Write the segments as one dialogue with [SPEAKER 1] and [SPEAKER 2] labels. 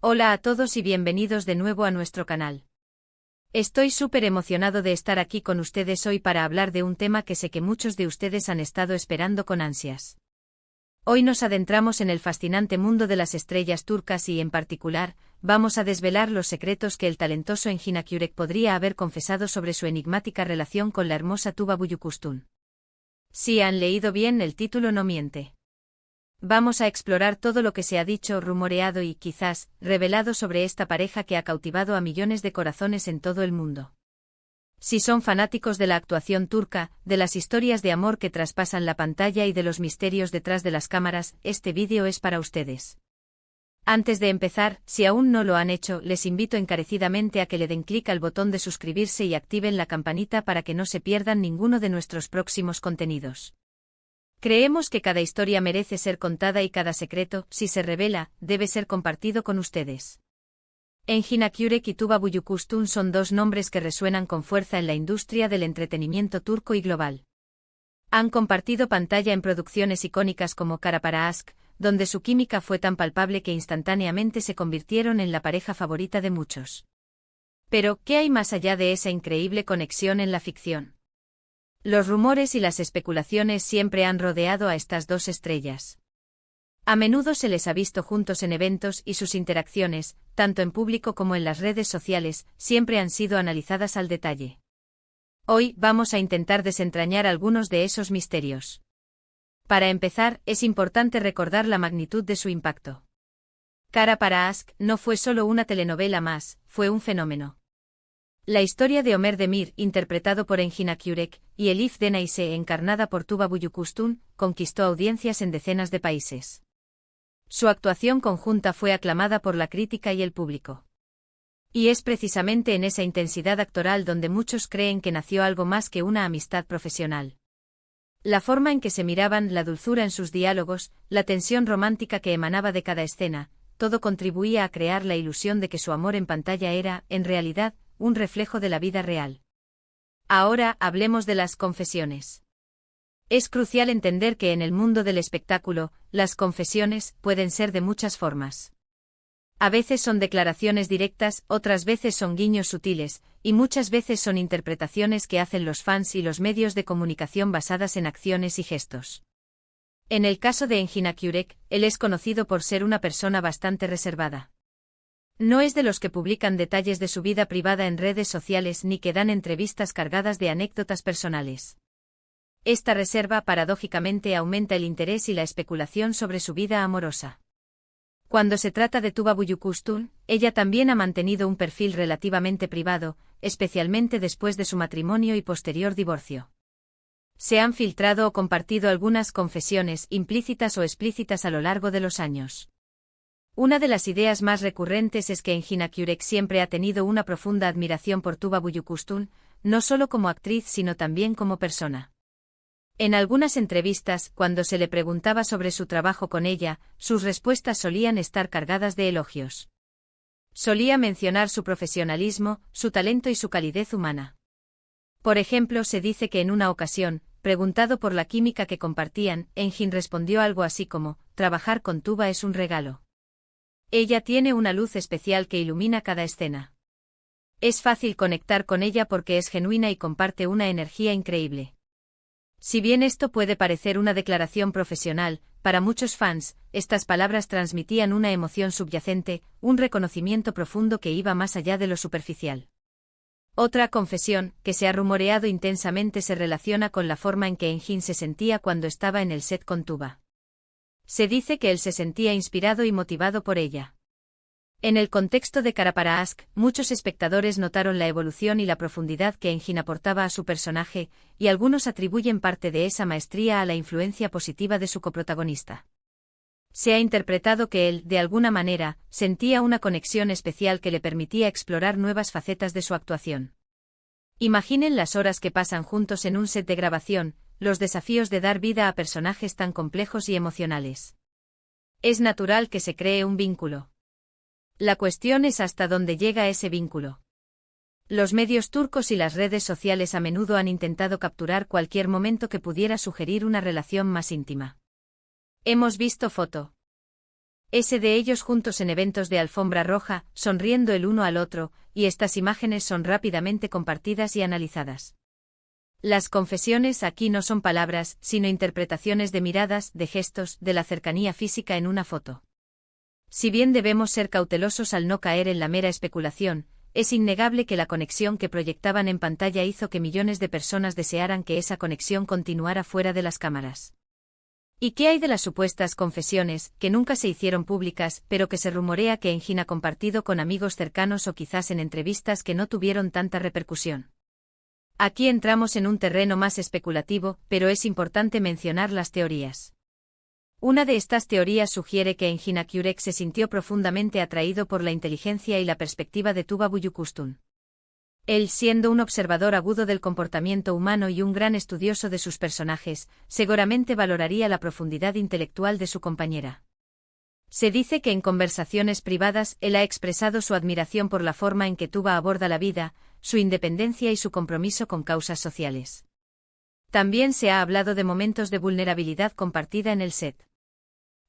[SPEAKER 1] Hola a todos y bienvenidos de nuevo a nuestro canal. Estoy súper emocionado de estar aquí con ustedes hoy para hablar de un tema que sé que muchos de ustedes han estado esperando con ansias. Hoy nos adentramos en el fascinante mundo de las estrellas turcas y, en particular, vamos a desvelar los secretos que el talentoso Engin Akyurek podría haber confesado sobre su enigmática relación con la hermosa Tuba Büyüküstün. Si han leído bien, el título no miente. Vamos a explorar todo lo que se ha dicho, rumoreado y, quizás, revelado sobre esta pareja que ha cautivado a millones de corazones en todo el mundo. Si son fanáticos de la actuación turca, de las historias de amor que traspasan la pantalla y de los misterios detrás de las cámaras, este vídeo es para ustedes. Antes de empezar, si aún no lo han hecho, les invito encarecidamente a que le den clic al botón de suscribirse y activen la campanita para que no se pierdan ninguno de nuestros próximos contenidos. Creemos que cada historia merece ser contada y cada secreto, si se revela, debe ser compartido con ustedes. Engin Akyurek y Tuba Büyüküstün son dos nombres que resuenan con fuerza en la industria del entretenimiento turco y global. Han compartido pantalla en producciones icónicas como Kara Para Aşk, donde su química fue tan palpable que instantáneamente se convirtieron en la pareja favorita de muchos. Pero, ¿qué hay más allá de esa increíble conexión en la ficción? Los rumores y las especulaciones siempre han rodeado a estas dos estrellas. A menudo se les ha visto juntos en eventos y sus interacciones, tanto en público como en las redes sociales, siempre han sido analizadas al detalle. Hoy vamos a intentar desentrañar algunos de esos misterios. Para empezar, es importante recordar la magnitud de su impacto. Kara Para Aşk no fue solo una telenovela más, fue un fenómeno. La historia de Ömer Demir, interpretado por Engin Akyurek, y Elif Denayse, encarnada por Tuba Büyüküstün, conquistó audiencias en decenas de países. Su actuación conjunta fue aclamada por la crítica y el público. Y es precisamente en esa intensidad actoral donde muchos creen que nació algo más que una amistad profesional. La forma en que se miraban, la dulzura en sus diálogos, la tensión romántica que emanaba de cada escena, todo contribuía a crear la ilusión de que su amor en pantalla era, en realidad, un reflejo de la vida real. Ahora hablemos de las confesiones. Es crucial entender que en el mundo del espectáculo, las confesiones pueden ser de muchas formas. A veces son declaraciones directas, otras veces son guiños sutiles, y muchas veces son interpretaciones que hacen los fans y los medios de comunicación basadas en acciones y gestos. En el caso de Engin Akyurek, él es conocido por ser una persona bastante reservada. No es de los que publican detalles de su vida privada en redes sociales ni que dan entrevistas cargadas de anécdotas personales. Esta reserva paradójicamente aumenta el interés y la especulación sobre su vida amorosa. Cuando se trata de Tuba Büyüküstün, ella también ha mantenido un perfil relativamente privado, especialmente después de su matrimonio y posterior divorcio. Se han filtrado o compartido algunas confesiones implícitas o explícitas a lo largo de los años. Una de las ideas más recurrentes es que Engin Akyurek siempre ha tenido una profunda admiración por Tuba Büyüküstün, no solo como actriz sino también como persona. En algunas entrevistas, cuando se le preguntaba sobre su trabajo con ella, sus respuestas solían estar cargadas de elogios. Solía mencionar su profesionalismo, su talento y su calidez humana. Por ejemplo, se dice que en una ocasión, preguntado por la química que compartían, Engin respondió algo así como: «Trabajar con Tuba es un regalo. Ella tiene una luz especial que ilumina cada escena. Es fácil conectar con ella porque es genuina y comparte una energía increíble». Si bien esto puede parecer una declaración profesional, para muchos fans, estas palabras transmitían una emoción subyacente, un reconocimiento profundo que iba más allá de lo superficial. Otra confesión, que se ha rumoreado intensamente, se relaciona con la forma en que Engin se sentía cuando estaba en el set con Tuba. Se dice que él se sentía inspirado y motivado por ella. En el contexto de Kara Para Aşk, muchos espectadores notaron la evolución y la profundidad que Engin aportaba a su personaje, y algunos atribuyen parte de esa maestría a la influencia positiva de su coprotagonista. Se ha interpretado que él, de alguna manera, sentía una conexión especial que le permitía explorar nuevas facetas de su actuación. Imaginen las horas que pasan juntos en un set de grabación, los desafíos de dar vida a personajes tan complejos y emocionales. Es natural que se cree un vínculo. La cuestión es hasta dónde llega ese vínculo. Los medios turcos y las redes sociales a menudo han intentado capturar cualquier momento que pudiera sugerir una relación más íntima. Hemos visto foto De ellos juntos en eventos de alfombra roja, sonriendo el uno al otro, y estas imágenes son rápidamente compartidas y analizadas. Las confesiones aquí no son palabras, sino interpretaciones de miradas, de gestos, de la cercanía física en una foto. Si bien debemos ser cautelosos al no caer en la mera especulación, es innegable que la conexión que proyectaban en pantalla hizo que millones de personas desearan que esa conexión continuara fuera de las cámaras. ¿Y qué hay de las supuestas confesiones, que nunca se hicieron públicas, pero que se rumorea que Engin ha compartido con amigos cercanos o quizás en entrevistas que no tuvieron tanta repercusión? Aquí entramos en un terreno más especulativo, pero es importante mencionar las teorías. Una de estas teorías sugiere que Engin Akyurek se sintió profundamente atraído por la inteligencia y la perspectiva de Tuba Büyüküstün. Él, siendo un observador agudo del comportamiento humano y un gran estudioso de sus personajes, seguramente valoraría la profundidad intelectual de su compañera. Se dice que en conversaciones privadas él ha expresado su admiración por la forma en que Tuba aborda la vida, su independencia y su compromiso con causas sociales. También se ha hablado de momentos de vulnerabilidad compartida en el set.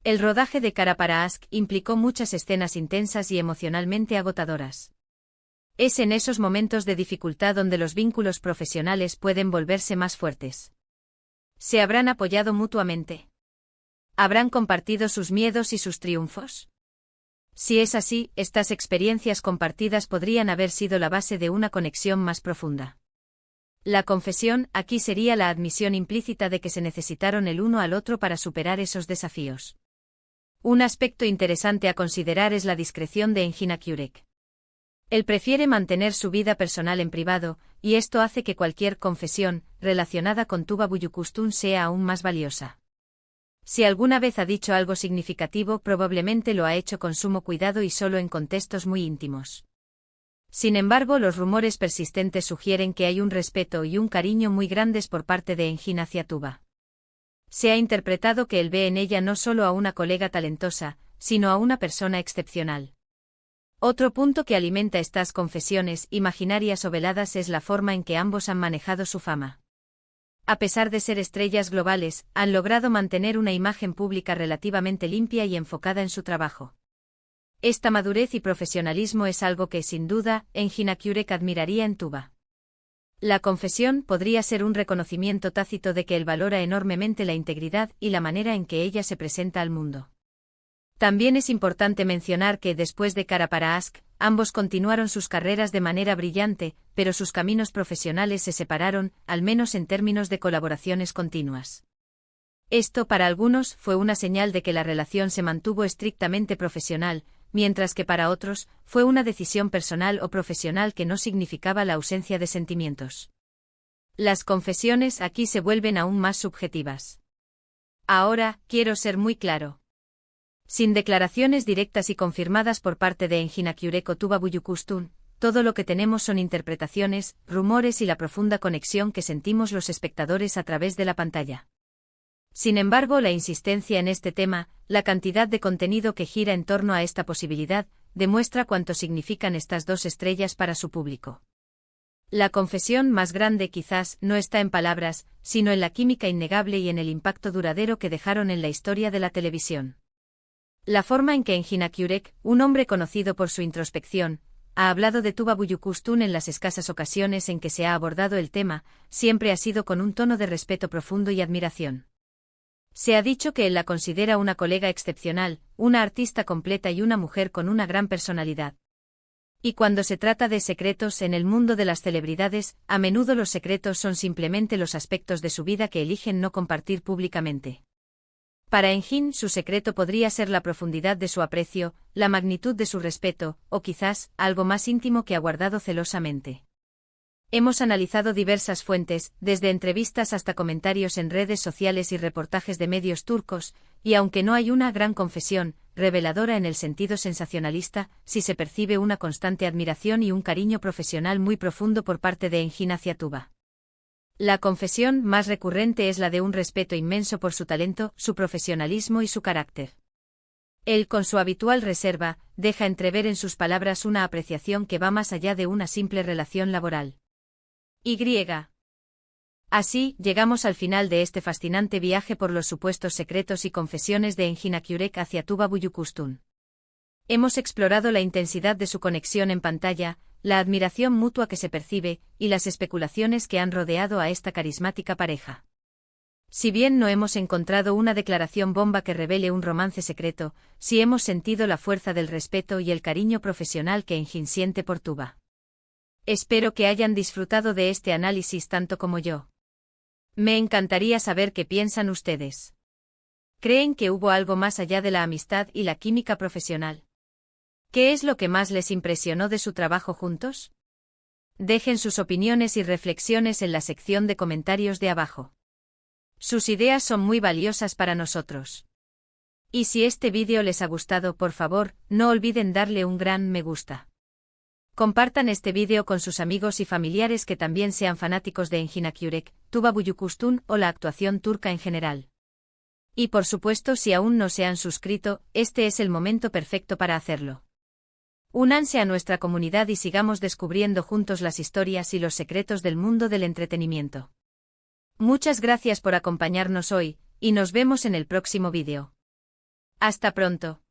[SPEAKER 1] El rodaje de Kara para Aşk implicó muchas escenas intensas y emocionalmente agotadoras. Es en esos momentos de dificultad donde los vínculos profesionales pueden volverse más fuertes. ¿Se habrán apoyado mutuamente? ¿Habrán compartido sus miedos y sus triunfos? Si es así, estas experiencias compartidas podrían haber sido la base de una conexión más profunda. La confesión aquí sería la admisión implícita de que se necesitaron el uno al otro para superar esos desafíos. Un aspecto interesante a considerar es la discreción de Engin Akyurek. Él prefiere mantener su vida personal en privado, y esto hace que cualquier confesión relacionada con Tuba Büyüküstün sea aún más valiosa. Si alguna vez ha dicho algo significativo, probablemente lo ha hecho con sumo cuidado y solo en contextos muy íntimos. Sin embargo, los rumores persistentes sugieren que hay un respeto y un cariño muy grandes por parte de Engin hacia Tuba. Se ha interpretado que él ve en ella no solo a una colega talentosa, sino a una persona excepcional. Otro punto que alimenta estas confesiones imaginarias o veladas es la forma en que ambos han manejado su fama. A pesar de ser estrellas globales, han logrado mantener una imagen pública relativamente limpia y enfocada en su trabajo. Esta madurez y profesionalismo es algo que, sin duda, Engin Akyurek admiraría en Tuba. La confesión podría ser un reconocimiento tácito de que él valora enormemente la integridad y la manera en que ella se presenta al mundo. También es importante mencionar que después de Kara para Aşk, ambos continuaron sus carreras de manera brillante, pero sus caminos profesionales se separaron, al menos en términos de colaboraciones continuas. Esto para algunos fue una señal de que la relación se mantuvo estrictamente profesional, mientras que para otros fue una decisión personal o profesional que no significaba la ausencia de sentimientos. Las confesiones aquí se vuelven aún más subjetivas. Ahora, quiero ser muy claro. Sin declaraciones directas y confirmadas por parte de Engin Akyurek o Tuba Büyüküstün, todo lo que tenemos son interpretaciones, rumores y la profunda conexión que sentimos los espectadores a través de la pantalla. Sin embargo, la insistencia en este tema, la cantidad de contenido que gira en torno a esta posibilidad, demuestra cuánto significan estas dos estrellas para su público. La confesión más grande quizás no está en palabras, sino en la química innegable y en el impacto duradero que dejaron en la historia de la televisión. La forma en que Engin Akyurek, un hombre conocido por su introspección, ha hablado de Tuba Büyüküstün en las escasas ocasiones en que se ha abordado el tema, siempre ha sido con un tono de respeto profundo y admiración. Se ha dicho que él la considera una colega excepcional, una artista completa y una mujer con una gran personalidad. Y cuando se trata de secretos en el mundo de las celebridades, a menudo los secretos son simplemente los aspectos de su vida que eligen no compartir públicamente. Para Engin, su secreto podría ser la profundidad de su aprecio, la magnitud de su respeto, o quizás, algo más íntimo que ha guardado celosamente. Hemos analizado diversas fuentes, desde entrevistas hasta comentarios en redes sociales y reportajes de medios turcos, y aunque no hay una gran confesión, reveladora en el sentido sensacionalista, sí se percibe una constante admiración y un cariño profesional muy profundo por parte de Engin hacia Tuba. La confesión más recurrente es la de un respeto inmenso por su talento, su profesionalismo y su carácter. Él, con su habitual reserva, deja entrever en sus palabras una apreciación que va más allá de una simple relación laboral. Así, llegamos al final de este fascinante viaje por los supuestos secretos y confesiones de Engin Akyurek hacia Tuba Büyüküstün. Hemos explorado la intensidad de su conexión en pantalla, la admiración mutua que se percibe, y las especulaciones que han rodeado a esta carismática pareja. Si bien no hemos encontrado una declaración bomba que revele un romance secreto, sí hemos sentido la fuerza del respeto y el cariño profesional que Engin siente por Tuba. Espero que hayan disfrutado de este análisis tanto como yo. Me encantaría saber qué piensan ustedes. ¿Creen que hubo algo más allá de la amistad y la química profesional? ¿Qué es lo que más les impresionó de su trabajo juntos? Dejen sus opiniones y reflexiones en la sección de comentarios de abajo. Sus ideas son muy valiosas para nosotros. Y si este vídeo les ha gustado, por favor, no olviden darle un gran me gusta. Compartan este vídeo con sus amigos y familiares que también sean fanáticos de Engin Akyurek, Tuba Büyüküstün o la actuación turca en general. Y por supuesto, si aún no se han suscrito, este es el momento perfecto para hacerlo. Únanse a nuestra comunidad y sigamos descubriendo juntos las historias y los secretos del mundo del entretenimiento. Muchas gracias por acompañarnos hoy, y nos vemos en el próximo vídeo. Hasta pronto.